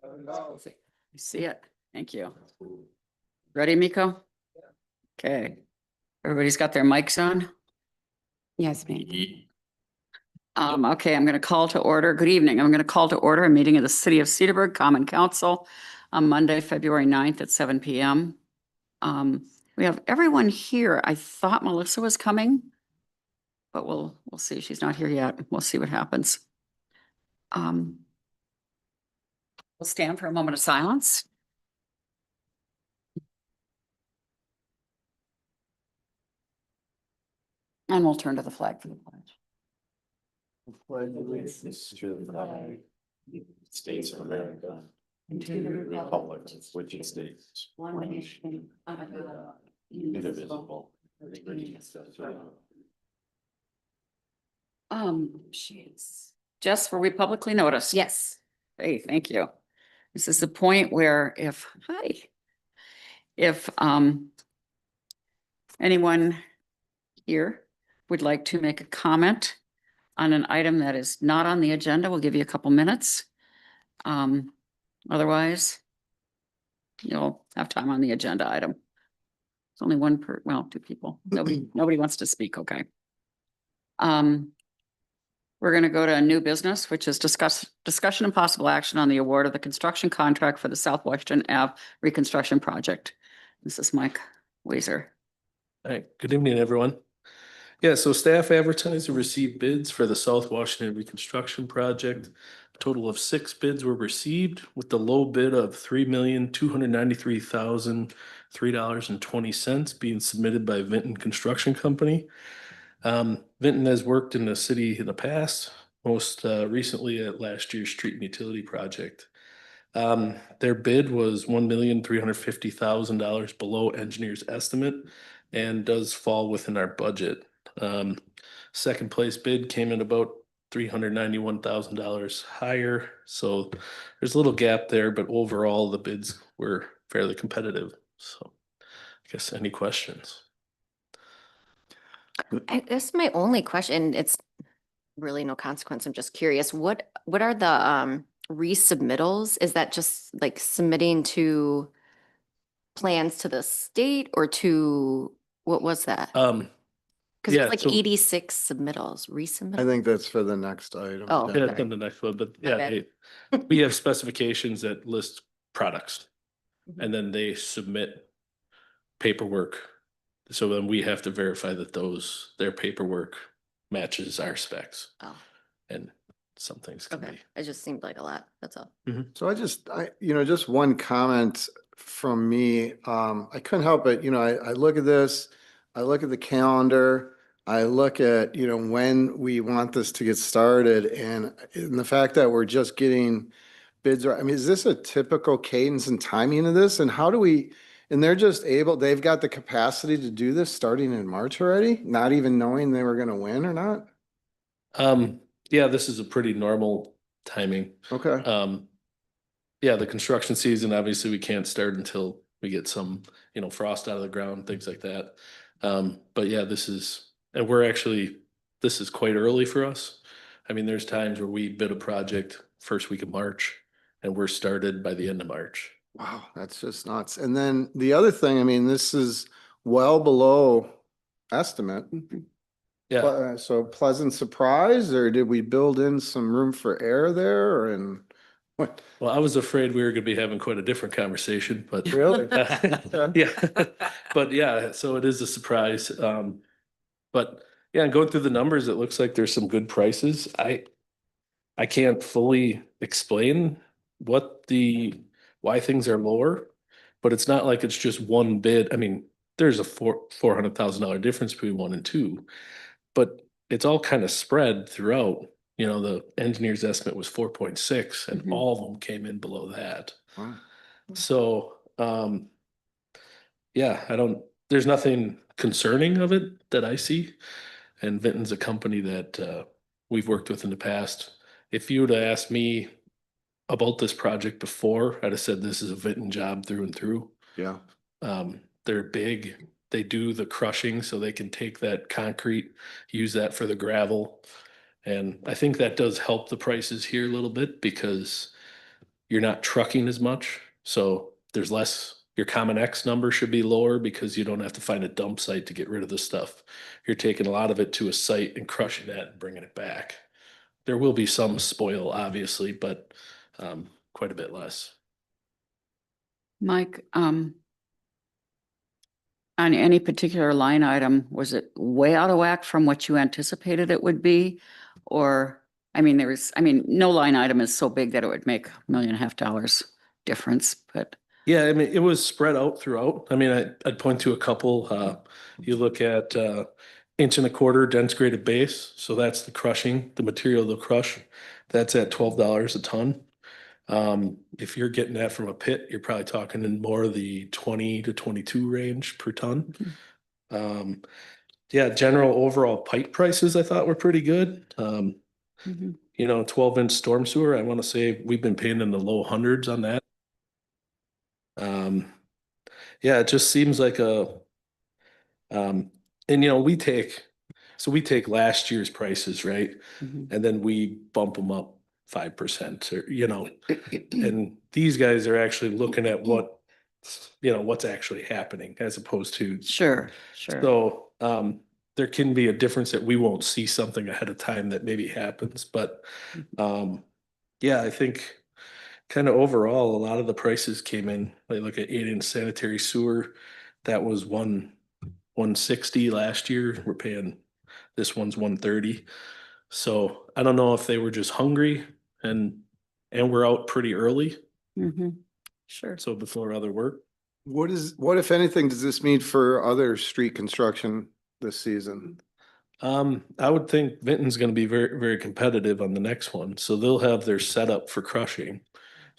I see it. Thank you. Ready, Miko? Okay. Everybody's got their mics on? Yes, ma'am. Okay, I'm going to call to order. Good evening. I'm going to call to order a meeting of the City of Cedarburg Common Council on Monday, February 9th at 7 PM. We have everyone here. I thought Melissa was coming, but we'll see. She's not here yet. We'll see what happens. We'll stand for a moment of silence. And we'll turn to the flag for the pledge. Pledge allegiance to the flag, States of America, and to the republic which it stands, One nation, under God, indivisible, with liberty and justice for all. Jess, were we publicly noticed? Yes. Hey, thank you. This is the point where if anyone here would like to make a comment on an item that is not on the agenda, we'll give you a couple minutes. Otherwise, you'll have time on the agenda item. It's only two people. Nobody wants to speak. Okay. We're going to go to new business, which is discussion and possible action on the award of the construction contract for the South Washington Ave reconstruction project. This is Mike Weiser. All right, good evening, everyone. Yeah, so staff advertised and received bids for the South Washington reconstruction project. A total of 6 bids were received with the low bid of $3,293,003.20 being submitted by Vinton Construction Company. Vinton has worked in the city in the past, most recently at last year's street and utility project. Their bid was $1,350,000 below engineer's estimate and does fall within our budget. Second place bid came in about $391,000 higher. So there's a little gap there, but overall the bids were fairly competitive. So I guess any questions? I guess my only question, it's really no consequence. I'm just curious, what are the resubmittals? Is that just like submitting to plans to the state or to, what was that? Because yeah, it's like so- 86 submittals, resubmit. I think that's for the next item. Oh, Yeah, okay. on the next one, but My yeah, bad. we have specifications that list products Mhm. and then they submit paperwork. So then we have to verify that their paperwork matches our specs Oh, and some things can okay. be. It just seemed like a lot. That's all. So just one comment from me. I couldn't help it, I look at this, I look at the calendar, I look at, when we want this to get started and the fact that we're just getting bids. I mean, is this a typical cadence and timing of this? And how do we, and they've got the capacity to do this starting in March already, not even knowing they were going to win or not? Yeah, this is a pretty normal timing. Okay. Yeah, the construction season, obviously we can't start until we get some, frost out of the ground, things like that. But yeah, this is quite early for us. I mean, there's times where we bid a project first week of March and we're started by the end of March. Wow, that's just nuts. And then the other thing, I mean, this is well below estimate. Yeah, So pleasant surprise, or did we build in some room for error there and what? well, I was afraid we were gonna be having quite a different conversation, but Really? yeah, but yeah, so it is a surprise. But yeah, going through the numbers, it looks like there's some good prices. I can't fully explain why things are lower, but it's not like it's just one bid. I mean, there's a $400,000 difference between 1 and 2, but it's all kind of spread throughout. The engineer's estimate was 4.6 and Mhm. all of them came in below that. Wow. So, yeah, there's nothing concerning of it that I see. And Vinton's a company that, we've worked with in the past. If you would have asked me about this project before, I'd have said this is a Vinton job through and through. Yeah. They're big. They do the crushing so they can take that concrete, use that for the gravel. And I think that does help the prices here a little bit because you're not trucking as much. So there's less, your Common X number should be lower because you don't have to find a dump site to get rid of the stuff. You're taking a lot of it to a site and crushing that and bringing it back. There will be some spoil, obviously, but quite a bit less. Mike, on any particular line item, was it way out of whack from what you anticipated it would be? Or, I mean, no line item is so big that it would make $1.5 million difference, but Yeah, I mean, it was spread out throughout. I mean, I'd point to a couple. You look at 1.25 inch dense graded base. So that's the crushing, the material they'll crush. That's at $12 a ton. If you're getting that from a pit, you're probably talking in more of the 20 to 22 range per ton. Yeah, general overall pipe prices I thought were pretty good. mhm. 12-inch storm sewer, I want to say we've been paying in the low hundreds on that. Yeah, it just seems like and we take last year's prices, right? Mhm. And then we bump them up 5% or, and these guys are actually looking at what's actually happening as opposed to. Sure, sure. So, there can be a difference that we won't see something ahead of time that maybe happens, but, yeah, I think kind of overall, a lot of the prices came in, like look at 8-inch sanitary sewer. That was 160 last year. We're paying, this one's 130. So I don't know if they were just hungry and we're out pretty early. Mhm. Sure. So before other work. What if anything, does this mean for other street construction this season? I would think Vinton's gonna be very, very competitive on the next one, so they'll have their setup for crushing.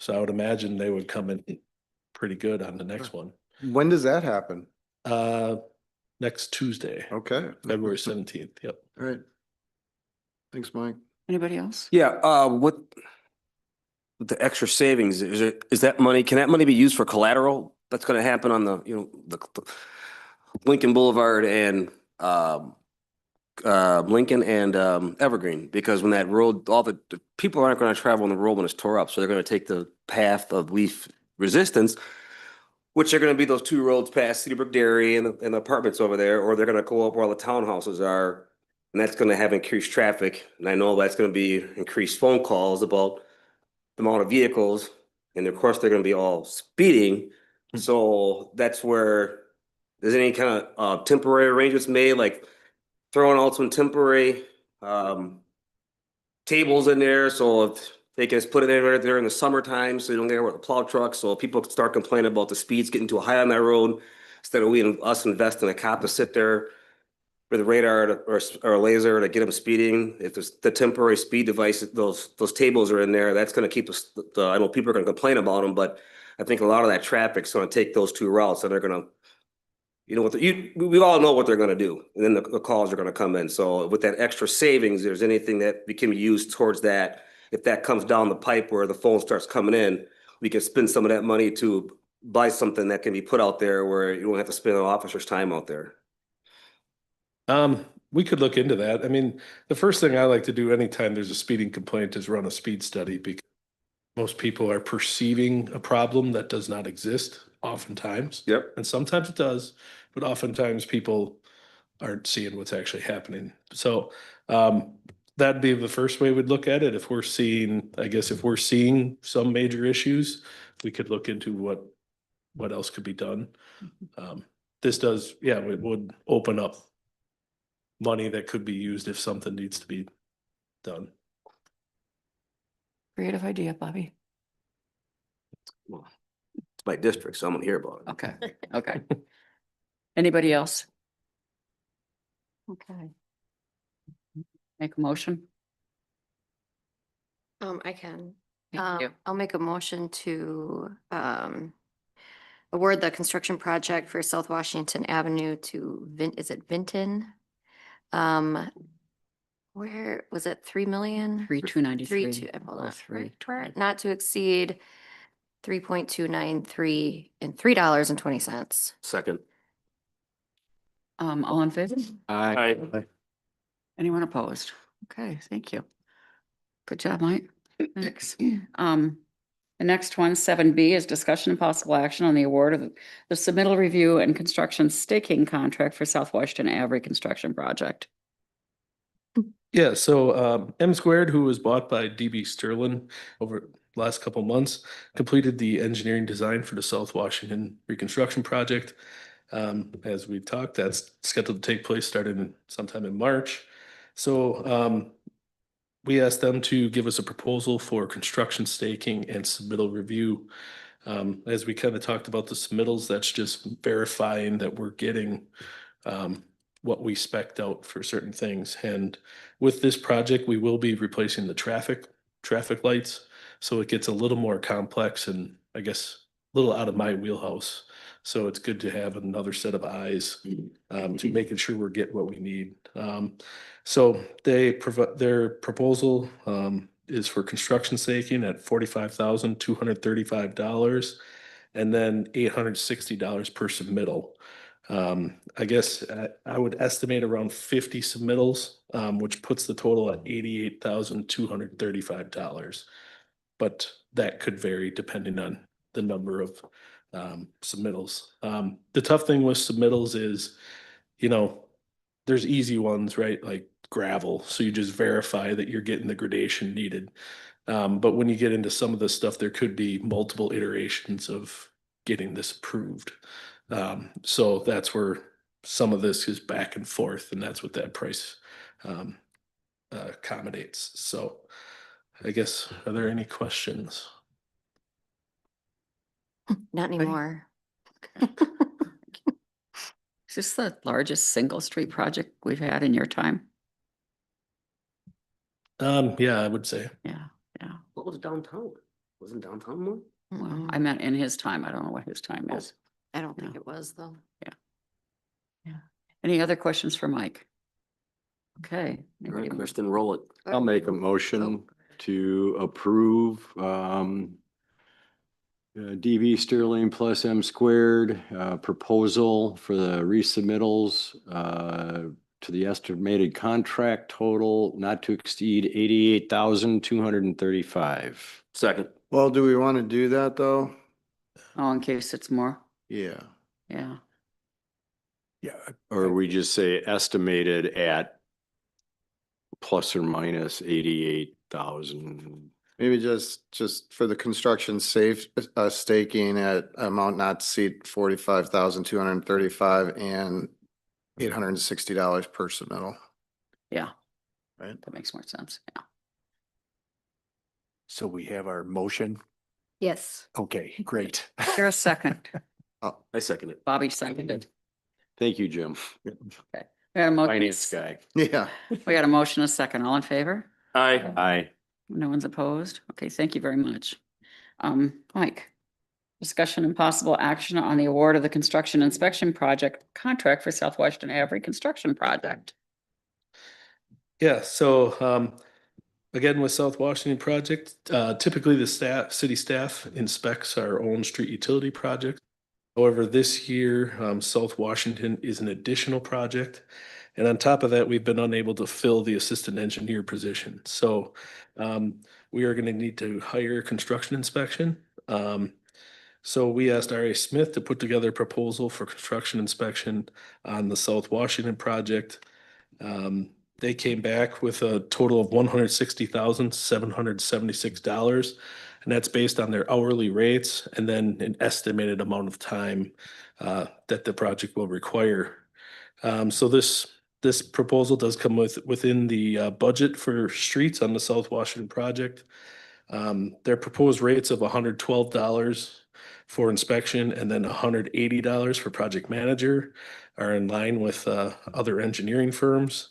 So I would imagine they would come in pretty good on the next one. When does that happen? Next Tuesday, Okay. February 17th, yep. All right. Thanks, Mike. Anybody else? Yeah, with the extra savings, is that money, can that money be used for collateral? That's gonna happen on the Lincoln Boulevard and Lincoln and Evergreen, because when that road, all the people aren't gonna travel on the road when it's tore up, so they're gonna take the path of least resistance, which are gonna be those two roads past Cedar Brook Dairy and the apartments over there, or they're gonna go up where all the townhouses are. And that's gonna have increased traffic, and I know that's gonna be increased phone calls about the amount of vehicles, and of course, they're gonna be all speeding. So that's where, there's any kind of temporary arrangements made, like throwing out some temporary tables in there, so if they can just put it in there during the summertime, so you don't get with the plow trucks, so people start complaining about the speeds getting too high on that road, instead of us investing a cop to sit there with a radar or a laser to get them speeding. If there's the temporary speed devices, those tables are in there, that's gonna keep us, I know people are gonna complain about them, but I think a lot of that traffic's gonna take those two routes, and they're gonna, we all know what they're gonna do, and then the calls are gonna come in. So with that extra savings, there's anything that can be used towards that, if that comes down the pipe where the phone starts coming in, we can spend some of that money to buy something that can be put out there where you don't have to spend an officer's time out there. We could look into that. I mean, the first thing I like to do anytime there's a speeding complaint is run a speed study, because most people are perceiving a problem that does not exist oftentimes. Yep. And sometimes it does, but oftentimes people aren't seeing what's actually happening. So that'd be the first way we'd look at it. If we're seeing some major issues, we could look into what else could be done. This does, yeah, it would open up money that could be used if something needs to be done. Creative idea, Bobby. Well, it's my district, so I'm gonna hear about it. Okay, okay. Anybody else? Okay. Make a motion. I can. Thank you. I'll make a motion to award the construction project for South Washington Avenue to is it Vinton? Where was it? 3 million? 3,293. Hold on. 03. Not to exceed 3.293 and $3.20. Second. All in favor? Aye. Anyone opposed? Okay, thank you. Good job, Mike. Thanks. The next one, 7B, is discussion and possible action on the award of the submittal review and construction staking contract for South Washington Ave Construction Project. Yeah, so M Squared, who was bought by DB Sterling over the last couple months, completed the engineering design for the South Washington reconstruction project. As we talked, that's scheduled to take place starting sometime in March. So we asked them to give us a proposal for construction staking and submittal review. As we kind of talked about the submittals, that's just verifying that we're getting what we spec'd out for certain things. And with this project, we will be replacing the traffic lights. So it gets a little more complex and I guess a little out of my wheelhouse. So it's good to have another set of eyes to making sure we're getting what we need. So they provide their proposal is for construction staking at $45,235 and then $860 per submittal. I guess I would estimate around 50 submittals, which puts the total at $88,235. But that could vary depending on the number of submittals. The tough thing with submittals is, you know, there's easy ones, right? Like gravel. So you just verify that you're getting the gradation needed. But when you get into some of the stuff, there could be multiple iterations of getting this approved. So that's where some of this is back and forth, and that's what that price accommodates. So I guess, are there any questions? Not anymore. Is this the largest single street project we've had in your time? Yeah, I would say. Yeah, yeah. What was downtown? Wasn't downtown more? Well, I meant in his time. I don't know what his time is. I don't think Yeah. it was though. Any other questions for Mike? Okay. All right, anybody- Kristen, roll it. I'll make a motion to approve, DB Sterling plus M Squared, proposal for the resubmittals, to the estimated contract total not to exceed 88,235. Second. Well, do we want to do that though? Oh, in case it's more. Yeah. Yeah. Yeah. Or we just say estimated at plus or minus 88,000. Maybe just for the construction staking at amount not to exceed 45,235 and $860 per submittal. Yeah. Right. That makes more sense. Yeah. So we have our motion. Yes. Okay, great. Here a second. I second it. Bobby seconded. Thank you, Jim. We got a motion. Finance guy. Yeah. We got a motion, a second. All in favor? Aye. Aye. No one's opposed? Okay, thank you very much. Mike, discussion and possible action on the award of the construction inspection project contract for South Washington Ave Construction Project. Yeah, so again, with South Washington project, typically the city staff inspects our own street utility project. However, this year, South Washington is an additional project. And on top of that, we've been unable to fill the assistant engineer position. So we are going to need to hire construction inspection. So we asked R.A. Smith to put together a proposal for construction inspection on the South Washington project. They came back with a total of $160,776, and that's based on their hourly rates and then an estimated amount of time that the project will require. So this proposal does come within the budget for streets on the South Washington project. Their proposed rates of $112 for inspection and then $180 for project manager are in line with other engineering firms.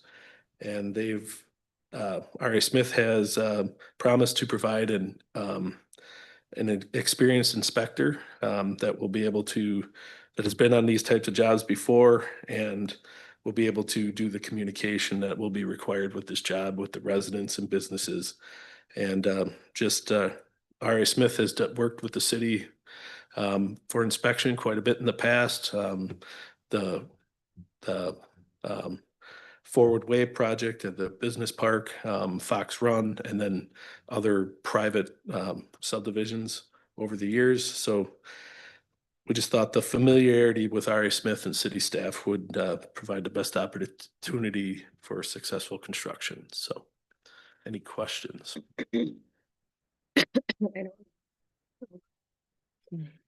And they've, R.A. Smith has promised to provide an experienced inspector that will be able to, that has been on these types of jobs before and will be able to do the communication that will be required with this job with the residents and businesses. And R.A. Smith has worked with the city for inspection quite a bit in the past. The Forward Wave project at the business park, Fox Run, and then other private subdivisions over the years. So we just thought the familiarity with RA Smith and city staff would provide the best opportunity for successful construction. So any questions?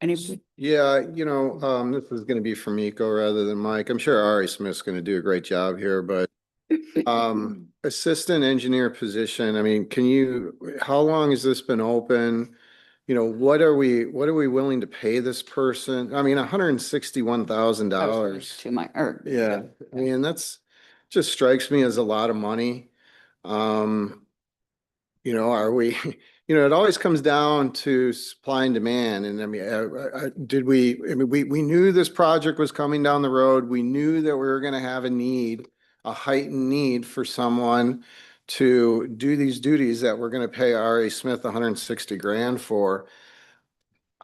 Any, Yeah, this is gonna be for Miko rather than Mike. I'm sure Ari Smith's gonna do a great job here, but assistant engineer position, I mean, how long has this been open? What are we willing to pay this person? I mean, $161,000. to my, or. Yeah, I mean, just strikes me as a lot of money. Are we, it always comes down to supply and demand. And I mean, we knew this project was coming down the road. We knew that we were going to have a heightened need for someone to do these duties that we're going to pay R.A. Smith 160 grand for.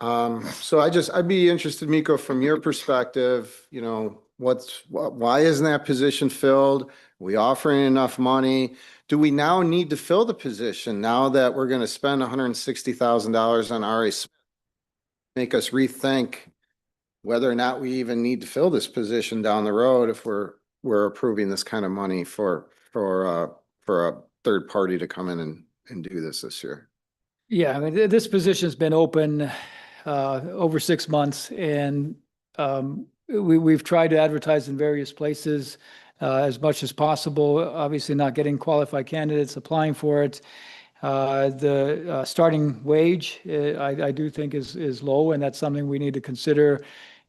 So I'd be interested, Miko, from your perspective, why isn't that position filled? We offering enough money? Do we now need to fill the position now that we're going to spend $160,000 on RA Smith? Make us rethink whether or not we even need to fill this position down the road if we're approving this kind of money for a third party to come in and do this year. Yeah, I mean, this position's been open over 6 months, and we've tried to advertise in various places as much as possible. Obviously, not getting qualified candidates applying for it. The starting wage, I do think is low, and that's something we need to consider.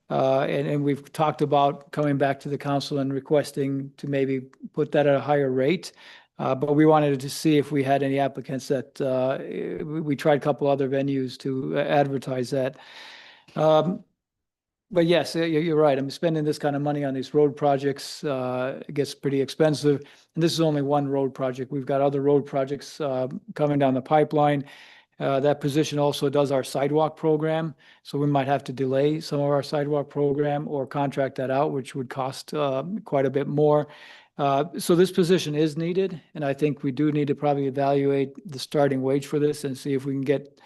And we've talked about coming back to the council and requesting to maybe put that at a higher rate. But we wanted to see if we had any applicants that we tried a couple other venues to advertise that. But yes, you're right. I'm spending this kind of money on these road projects. It gets pretty expensive. And this is only one road project. We've got other road projects coming down the pipeline. That position also does our sidewalk program. So we might have to delay some of our sidewalk program or contract that out, which would cost quite a bit more. So this position is needed, and I think we do need to probably evaluate the starting wage for this and see if we can get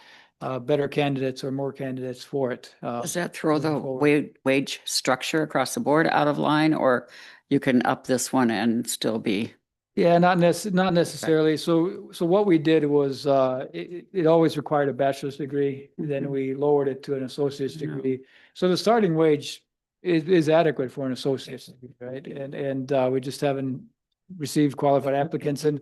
better candidates or more candidates for it. Does that throw the moving forward. wage structure across the board out of line, or you can up this one and still be? Yeah, not necessarily. So what we did was it always required a bachelor's degree. Then we lowered it to an associate's degree. So the starting wage is adequate for an associate's degree, right? And we just haven't received qualified applicants, and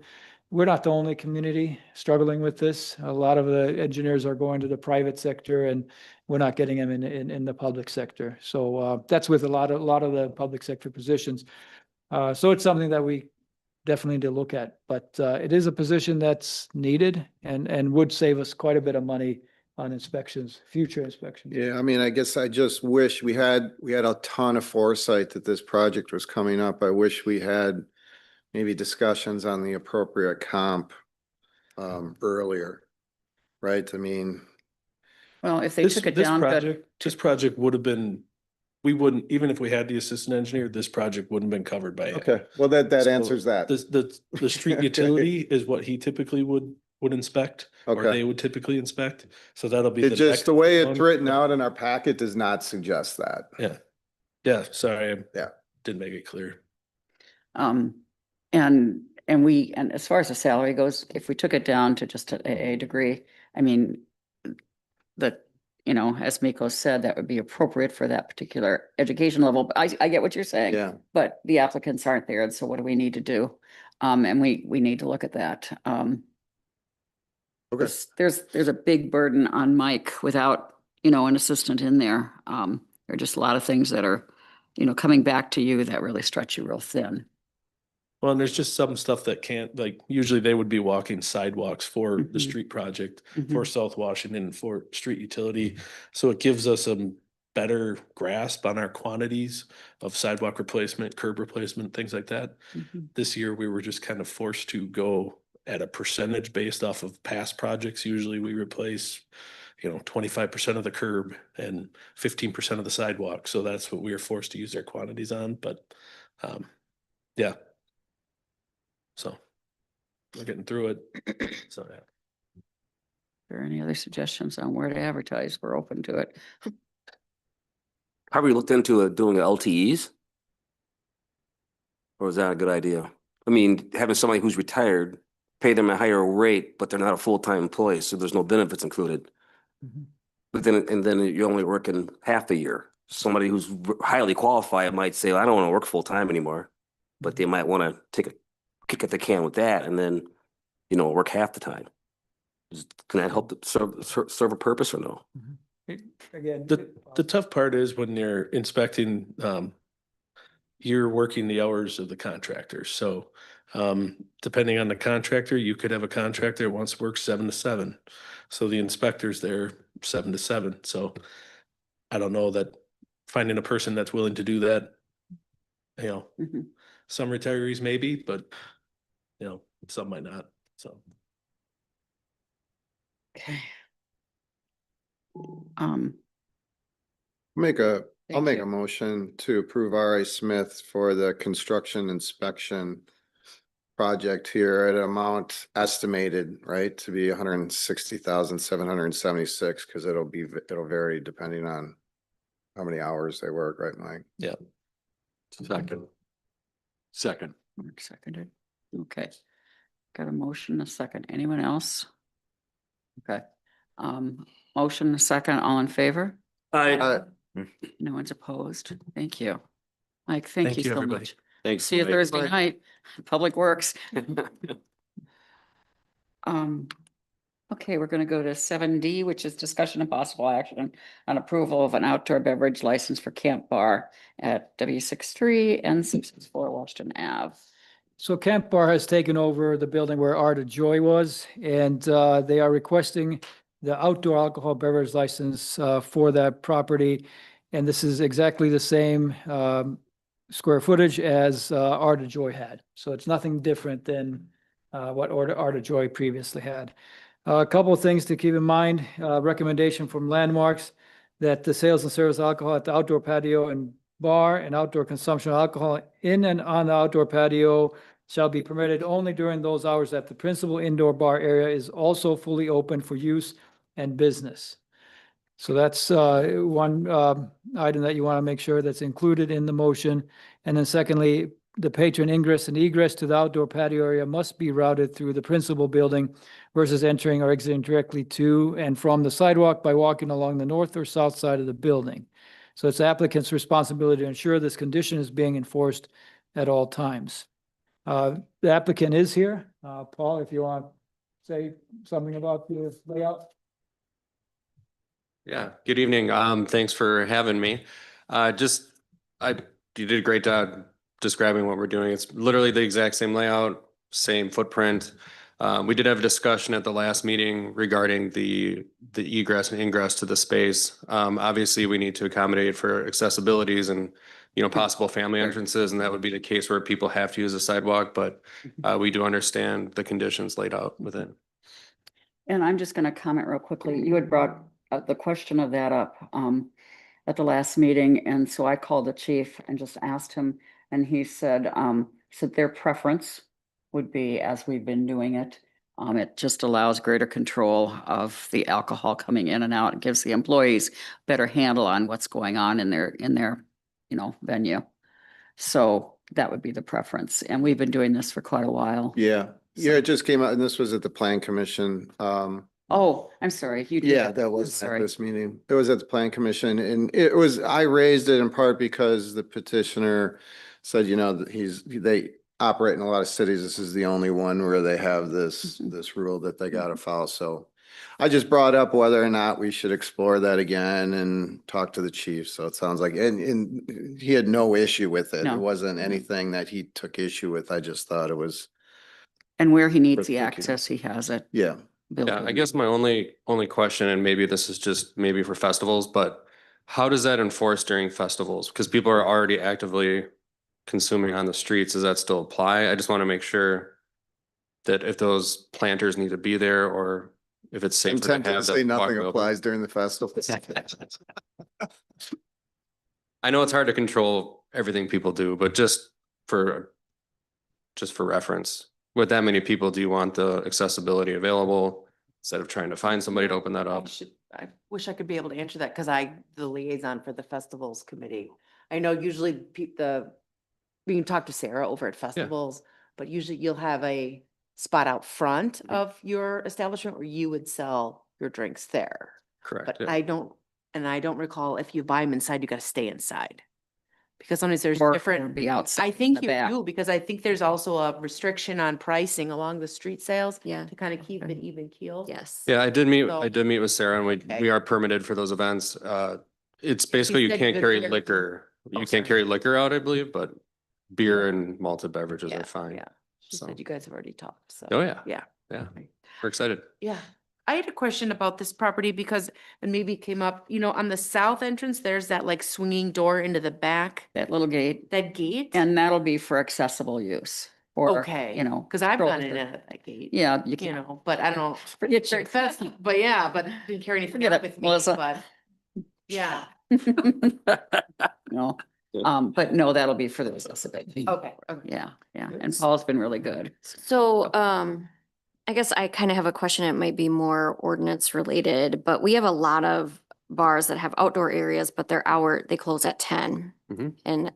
we're not the only community struggling with this. A lot of the engineers are going to the private sector, and we're not getting them in the public sector. So that's with a lot of the public sector positions. So it's something that we definitely need to look at, but it is a position that's needed and would save us quite a bit of money on inspections, future inspections. Yeah, I mean, I guess I just wish we had a ton of foresight that this project was coming up. I wish we had maybe discussions on the appropriate comp earlier, right? I mean, Well, if they took it down, but This project would have been, we wouldn't, even if we had the assistant engineer, this project wouldn't have been covered by it. okay, well, that So answers that. The street utility is what he typically would inspect, or Okay. they would typically inspect. So that'll be It the just, next the way one. it's written out in our packet does not suggest that. Yeah, sorry, I Yeah. didn't make it clear. and as far as the salary goes, if we took it down to just an AA degree, I mean, as Miko said, that would be appropriate for that particular education level. But I get what you're saying. Yeah, But the applicants aren't there, and so what do we need to do? And we need to look at that. okay. There's a big burden on Mike without, an assistant in there. There are just a lot of things that are, coming back to you that really stretch you real thin. Well, and there's just some stuff that can't, like, usually they would be walking sidewalks for the Mhm. street project, Mhm. for South Washington, for street utility. So it gives us a better grasp on our quantities of sidewalk replacement, curb replacement, things like that. Mhm. This year, we were just kind of forced to go at a percentage based off of past projects. Usually we replace, 25% of the curb and 15% of the sidewalk. So that's what we were forced to use our quantities on, but, yeah. So we're getting through it. So, yeah. there any other suggestions on where to advertise? We're open to it. Have we looked into doing LTEs? Or is that a good idea? I mean, having somebody who's retired, pay them a higher rate, but they're not a full-time employee, so there's no benefits included. Mhm. But then you're only working half the year. Somebody who's highly qualified might say, I don't want to work full-time anymore. But they might want to take a kick at the can with that and then, work half the time. Can that help serve a purpose or no? Again. The tough part is when you're inspecting, you're working the hours of the contractor. So depending on the contractor, you could have a contractor that wants to work 7 to 7. So the inspector's there 7 to 7. So I don't know that finding a person that's willing to do that, Mhm. some retirees maybe, but some might not. So Okay. I'll Thank make you. a motion to approve R.A. Smith for the construction inspection project here at an amount estimated, right, to be 160,776, because it'll vary depending on how many hours they work, right, Mike? yeah. Second. Mark seconded. Okay. Got a motion, a second. Anyone else? Okay. Motion, a second, all in favor? I, No one's opposed. Thank you. Mike, thank you so everybody. much. Thanks. See you Mike. Thursday Bye. night, Public Works. Okay, we're gonna go to 7D, which is discussion and possible action on approval of an outdoor beverage license for Camp Bar at W63 and 664 Washington Ave. So Camp Bar has taken over the building where Art of Joy was, and they are requesting the outdoor alcohol beverage license for that property. And this is exactly the same square footage as Art of Joy had. So it's nothing different than what Art of Joy previously had. A couple of things to keep in mind, recommendation from Landmarks that the sales and service of alcohol at the outdoor patio and bar and outdoor consumption of alcohol in and on the outdoor patio shall be permitted only during those hours that the principal indoor bar area is also fully open for use and business. So that's one item that you want to make sure that's included in the motion. And then secondly, the patron ingress and egress to the outdoor patio area must be routed through the principal building versus entering or exiting directly to and from the sidewalk by walking along the north or south side of the building. So it's the applicant's responsibility to ensure this condition is being enforced at all times. The applicant is here. Paul, if you want to say something about the layout. Yeah, good evening. Thanks for having me. You did a great job describing what we're doing. It's literally the exact same layout, same footprint. We did have a discussion at the last meeting regarding the egress and ingress to the space. Obviously, we need to accommodate for accessibilities and, possible family entrances, and that would be the case where people have to use the sidewalk, but we do understand the conditions laid out within. And I'm just gonna comment real quickly. You had brought the question of that up at the last meeting, and so I called the chief and just asked him, and he said their preference would be as we've been doing it. It just allows greater control of the alcohol coming in and out. It gives the employees better handle on what's going on in their venue. So that would be the preference, and we've been doing this for quite a while. Yeah, it just came out, and this was at the Plan Commission. Oh, I'm sorry. You did. Yeah, that I'm was at sorry. this meeting. It was at the Plan Commission, and I raised it in part because the petitioner said, that they operate in a lot of cities. This is the only one where they have this rule that they gotta follow. So I just brought up whether or not we should explore that again and talk to the chief. So it sounds like, and he had no issue with it. No. It wasn't anything that he took issue with. I just thought it was, And where he needs Worth the thinking. access, he has it. yeah. built Yeah, I in. guess my only question, and maybe this is just maybe for festivals, but how does that enforce during festivals? Because people are already actively consuming on the streets. Does that still apply? I just want to make sure that if those planters need to be there or if it's I'm safer to tempted to have say that. nothing walkway open. applies during the festival. I know it's hard to control everything people do, but just for reference, with that many people, do you want the accessibility available? instead of trying to find somebody to open that up. I wish I could be able to answer that because the liaison for the festivals committee. I know usually we can talk to Sarah over at festivals, but usually you'll have a spot out front of your establishment where you would sell your drinks there. Correct. But yeah. I don't recall if you buy them inside, you gotta stay inside. Because sometimes there's Or different. be outside. I think the you back. do, because I think there's also a restriction on pricing along the street sales Yeah, to kind of keep it even keel. yes. Yeah, I did So- meet with Sarah and we Okay. are permitted for those events. It's basically you said can't good carry beer. liquor. Oh, You sorry. can't carry liquor out, I believe, but beer and malted beverages Yeah, are fine. Yeah, she So- said you guys have already talked, so. Oh, yeah. Yeah. Yeah. Okay. We're excited. Yeah, I had a question about this property because, and maybe it came up, on the south entrance, there's that like swinging door into the back, That little gate, that gate. and that'll be for accessible use. Or, Okay, you know. Cause I've gone strollers in or- at that gate. Yeah, you You can. know, but I don't know. Forget It's you. very fast, but yeah, but didn't carry anything Forget up it, with me, Melissa. but yeah. No, but no, that'll be for the accessibility. Okay. Yeah, yeah, and Paul's been really good. So, I guess I kind of have a question. It might be more ordinance related, but we have a lot of bars that have outdoor areas, but they close at 10. Mhm. And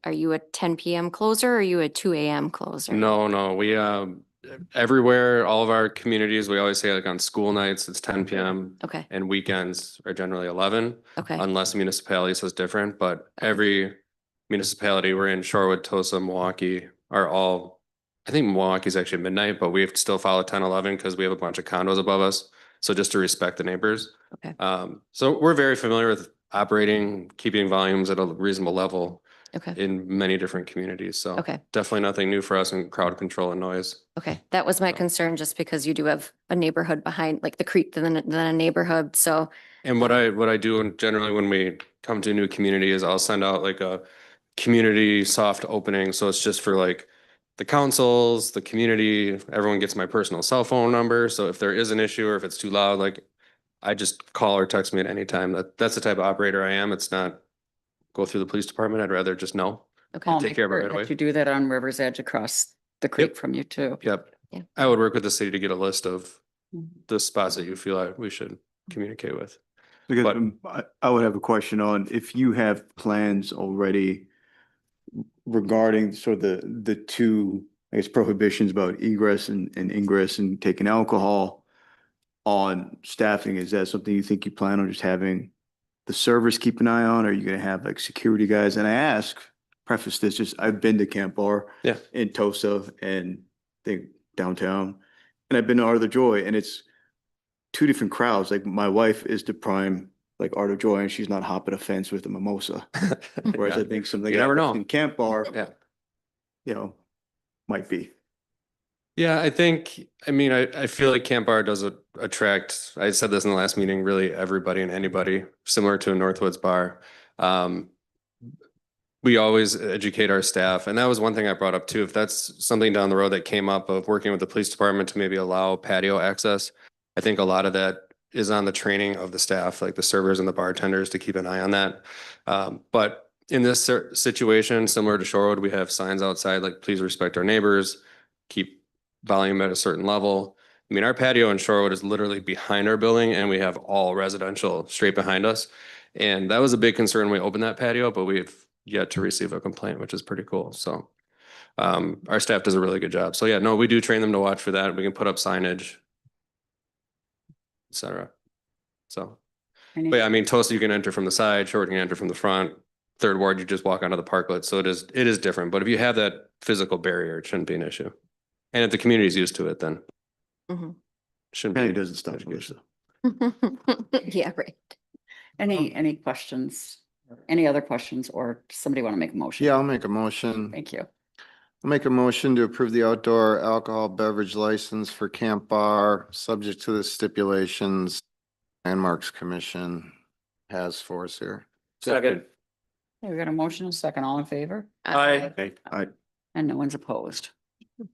are you a 10 PM closer or are you a 2 AM closer? No, we, everywhere, all of our communities, we always say like on school nights, it's 10 PM. Okay, And weekends are generally 11, okay, unless the municipality says different, but every municipality, we're in Shorewood, Tosa, Milwaukee, are all, I think Milwaukee's actually midnight, but we have to still follow 10-11 because we have a bunch of condos above us. So just to respect the neighbors. Okay. So we're very familiar with operating, keeping volumes at a reasonable level okay, in many different communities. So okay, definitely nothing new for us in crowd control and noise. okay. That was my concern, just because you do have a neighborhood behind, like the creek, then a neighborhood, so. And what I do and generally when we come to a new community is I'll send out like a community soft opening. So it's just for like the councils, the community, everyone gets my personal cell phone number. So if there is an issue or if it's too loud, like I just call or text me at any time. That's the type of operator I am. It's not go through the police department. I'd rather just know. Okay, Paul, Take make care of it sure right that away. You do that on River's Edge across the creek from you too. Yep. Yeah. I would work with the city to get a list of Mhm. the spots that you feel like we should communicate with. Because But- I would have a question on if you have plans already regarding sort of the two, I guess, prohibitions about egress and ingress and taking alcohol on staffing. Is that something you think you plan on just having the servers keep an eye on? Or are you going to have like security guys? And I preface this, just I've been to Camp Bar Yeah. in Tosa and think downtown, and I've been to Art of the Joy, and it's two different crowds. Like my wife is the prime, like Art of Joy, and she's not hopping a fence with a mimosa. Whereas I think something You never know. in Camp Bar, Yeah. might be. Yeah, I feel like Camp Bar does attract, I said this in the last meeting, really everybody and anybody, similar to a Northwoods bar. We always educate our staff, and that was one thing I brought up too. If that's something down the road that came up of working with the police department to maybe allow patio access, I think a lot of that is on the training of the staff, like the servers and the bartenders to keep an eye on that. But in this situation, similar to Shorewood, we have signs outside, like please respect our neighbors, keep volume at a certain level. I mean, our patio in Shorewood is literally behind our building and we have all residential straight behind us. And that was a big concern when we opened that patio, but we've yet to receive a complaint, which is pretty cool. So our staff does a really good job. So yeah, no, we do train them to watch for that. We can put up signage, et cetera. So, but yeah, I mean, Tosa, you can enter from the side, Shorewood, you can enter from the front. Third Ward, you just walk onto the parklet. So it is different. But if you have that physical barrier, it shouldn't be an issue. And if the community is used to it, then Mhm. shouldn't Apparently be. doesn't stop Melissa. Yeah, right. Any questions? Any other questions or somebody want to make a motion? Yeah, I'll make a motion. Thank you. I'll make a motion to approve the outdoor alcohol beverage license for Camp Bar, subject to the stipulations Landmarks Commission has for us here. Second. Okay, we got a motion, and a second, all in favor? Aye. Okay, And no one's opposed.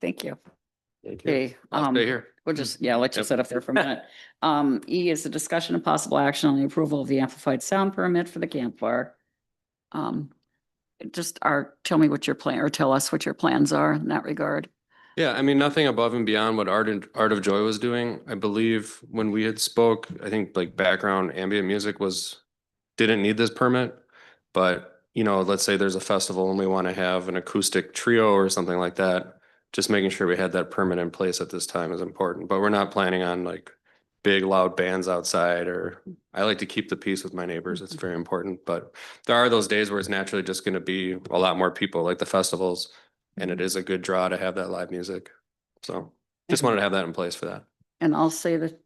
Thank you. Thank you. Okay, I'll stay here. we'll just, let you Yep. sit up there for a minute. E is a discussion of possible action on the approval of the amplified sound permit for the camp bar. Tell me what your plan, or tell us what your plans are in that regard. Yeah, I mean, nothing above and beyond what Art of Joy was doing. I believe when we had spoke, I think like background ambient music didn't need this permit. But, you know, let's say there's a festival and we want to have an acoustic trio or something like that. Just making sure we had that permit in place at this time is important, but we're not planning on like big loud bands outside, or I like to keep the peace with my neighbors. It's very important, but there are those days where it's naturally just going to be a lot more people, like the festivals. And it is a good draw to have that live music. So just wanted to have that in place for that. And I'll say the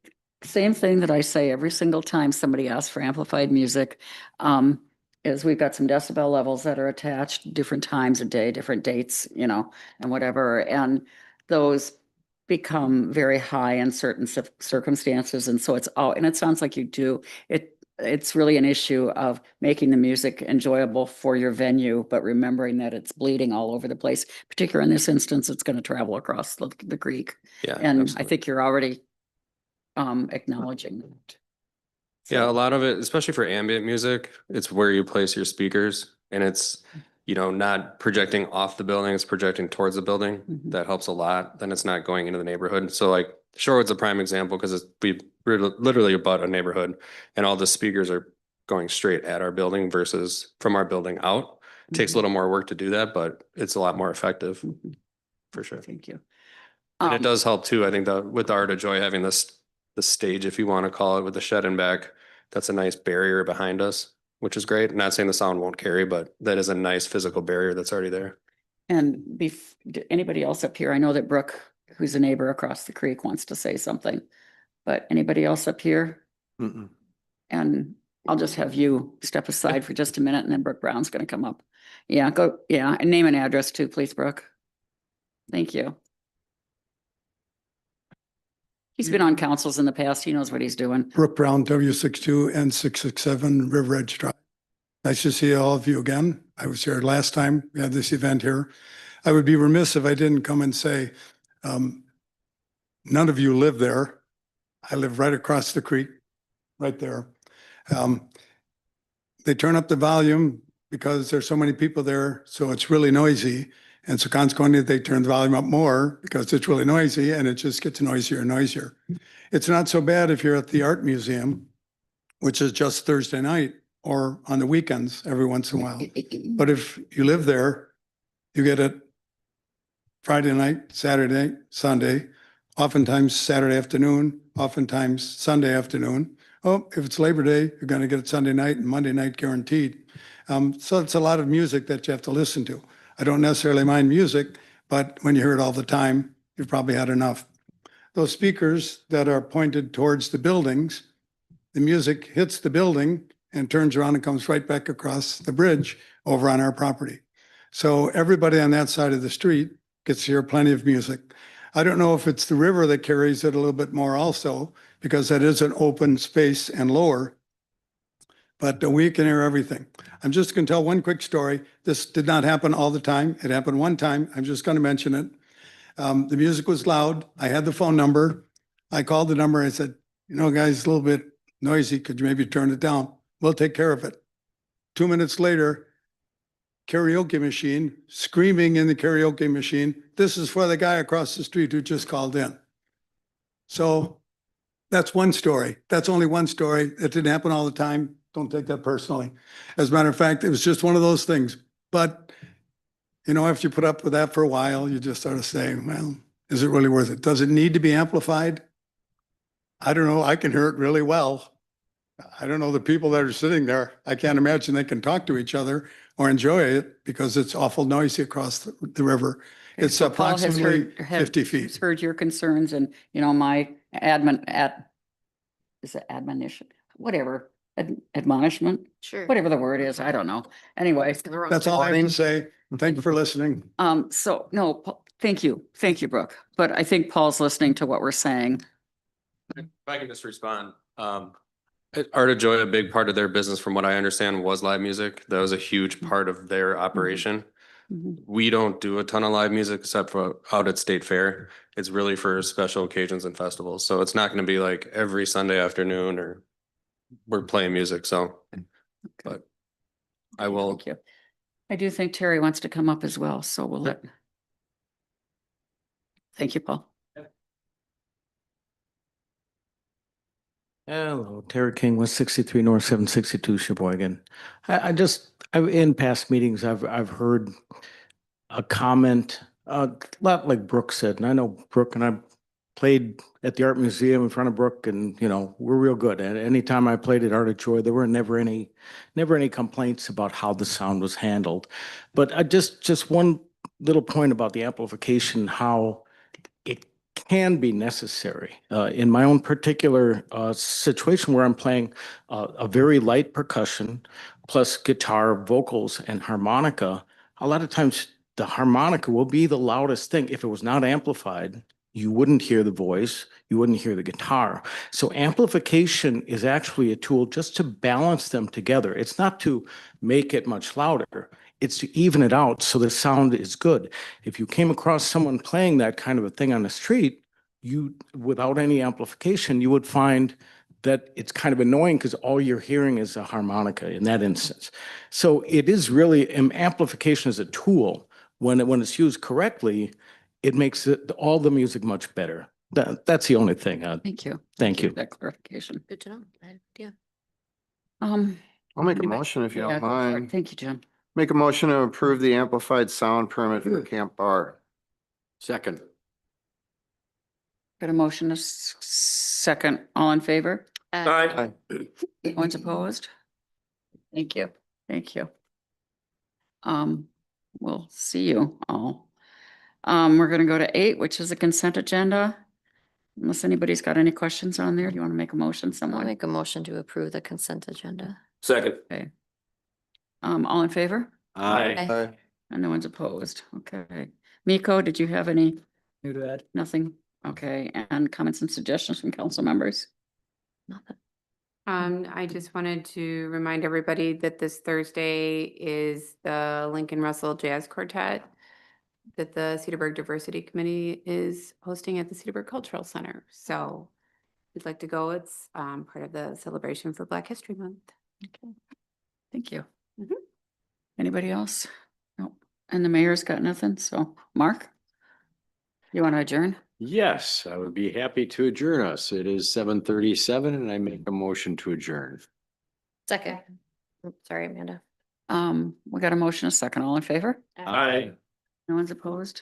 same thing that I say every single time somebody asks for amplified music. Is we've got some decibel levels that are attached, different times of day, different dates, you know, and whatever. And those become very high in certain circumstances. And so and it sounds like you do. It's really an issue of making the music enjoyable for your venue, but remembering that it's bleeding all over the place. Particularly in this instance, it's going to travel across the creek. Yeah. And I absolutely. think you're already acknowledging that. Yeah, a So, lot of it, especially for ambient music, it's where you place your speakers, and it's, you know, not projecting off the building, it's projecting towards the building. Mhm. That helps a lot. Then it's not going into the neighborhood. So like Shorewood's a prime example because we're literally about a neighborhood, and all the speakers are going straight at our building versus from our building out. Takes a Mhm. little more work to do that, but it's a lot more effective Mhm. for sure. Thank you. And it Um, does help too. I think that with the Art of Joy having the stage, if you want to call it, with the shed in back, that's a nice barrier behind us, which is great. Not saying the sound won't carry, but that is a nice physical barrier that's already there. And anybody else up here? I know that Brooke, who's a neighbor across the creek, wants to say something. But anybody else up here? Mm-mm. And I'll just have you step aside for just a minute and then Brooke Brown's gonna come up. Yeah, yeah, and name and address too, please, Brooke. Thank you. He's been on councils in the past. He knows what he's doing. Brooke Brown, W62 and 667 River Edge Drive. Nice to see all of you again. I was here last time we had this event here. I would be remiss if I didn't come and say, none of you live there. I live right across the creek, right there. They turn up the volume because there's so many people there, so it's really noisy. And so consequently, they turn the volume up more because it's really noisy, and it just gets noisier and noisier. It's not so bad if you're at the art museum, which is just Thursday night or on the weekends every once in a while. But if you live there, you get it Friday night, Saturday, Sunday, oftentimes Saturday afternoon, oftentimes Sunday afternoon. Oh, if it's Labor Day, you're going to get it Sunday night and Monday night guaranteed. So it's a lot of music that you have to listen to. I don't necessarily mind music, but when you hear it all the time, you've probably had enough. Those speakers that are pointed towards the buildings, the music hits the building and turns around and comes right back across the bridge over on our property. So everybody on that side of the street gets to hear plenty of music. I don't know if it's the river that carries it a little bit more also, because that is an open space and lower, but we can hear everything. I'm just going to tell one quick story. This did not happen all the time. It happened one time. I'm just going to mention it. The music was loud. I had the phone number. I called the number. I said, you know, guys, it's a little bit noisy. Could you maybe turn it down? We'll take care of it. 2 minutes later, karaoke machine, screaming in the karaoke machine. This is for the guy across the street who just called in. So that's one story. That's only one story. It didn't happen all the time. Don't take that personally. As a matter of fact, it was just one of those things. But, you know, after you put up with that for a while, you just sort of say, well, is it really worth it? Does it need to be amplified? I don't know. I can hear it really well. I don't know the people that are sitting there. I can't imagine they can talk to each other or enjoy it because it's awful noisy across the river. Okay, It's so Paul has approximately heard- 50 He's feet. heard your concerns and, you know, my is it admonition? Whatever, admonishment, Sure. whatever the word is, I don't know. Anyway, That's all I have to say. Thank you for listening. so no, thank you. Thank you, Brooke. But I think Paul's listening to what we're saying. If I can just respond, Art of Joy, a big part of their business, from what I understand, was live music. That was a huge part of their operation. Mhm. We don't do a ton of live music except for out at State Fair. It's really for special occasions and festivals. So it's not going to be like every Sunday afternoon or we're playing music. So, but I will. Thank you. I do think Terry wants to come up as well, so we'll let. Thank you, Paul. Hello, Terry King, 163 North 762 Sheboygan. In past meetings, I've heard a comment, a lot like Brooke said, and I know Brooke and I played at the Art Museum in front of Brooke, and, we're real good. And anytime I played at Art of Joy, there were never any complaints about how the sound was handled. But just one little point about the amplification, how it can be necessary. In my own particular situation where I'm playing a very light percussion plus guitar, vocals, and harmonica, a lot of times the harmonica will be the loudest thing. If it was not amplified, you wouldn't hear the voice, you wouldn't hear the guitar. So amplification is actually a tool just to balance them together. It's not to make it much louder. It's to even it out so the sound is good. If you came across someone playing that kind of a thing on the street, without any amplification, you would find that it's kind of annoying because all you're hearing is a harmonica in that instance. So it is really, amplification is a tool. When it's used correctly, it makes all the music much better. That's the only thing. Thank you. Thank you. for that clarification. Good to know. Yeah. I'll make a Anybody- motion if you Yeah, don't go for it. mind. Thank you, Jim. Make a motion to approve the amplified sound permit for Camp Bar. Second. Got a motion, second, all in favor? Aye. No one's opposed? Thank you, thank you. We'll see you all. We're gonna go to 8, which is a consent agenda. Unless anybody's got any questions on there, do you want to make a motion, I'll someone? make a motion to approve the consent agenda. Second. Okay. All in favor? Aye. Aye. And no one's opposed, okay. Miko, did you have any, New to add. nothing? Okay, and comments and suggestions from council members? Nothing. I just wanted to remind everybody that this Thursday is the Lincoln Russell Jazz Quartet that the Cedarburg Diversity Committee is hosting at the Cedarburg Cultural Center. So if you'd like to go, it's part of the celebration for Black History Month. Okay, thank you. Mhm. Anybody else? Nope. And the mayor's got nothing, so Mark? You want to adjourn? Yes, I would be happy to adjourn us. It is 7:37 and I make a motion to adjourn. Second. Sorry, Amanda. We got a motion, a second, all in favor? Aye. No one's opposed?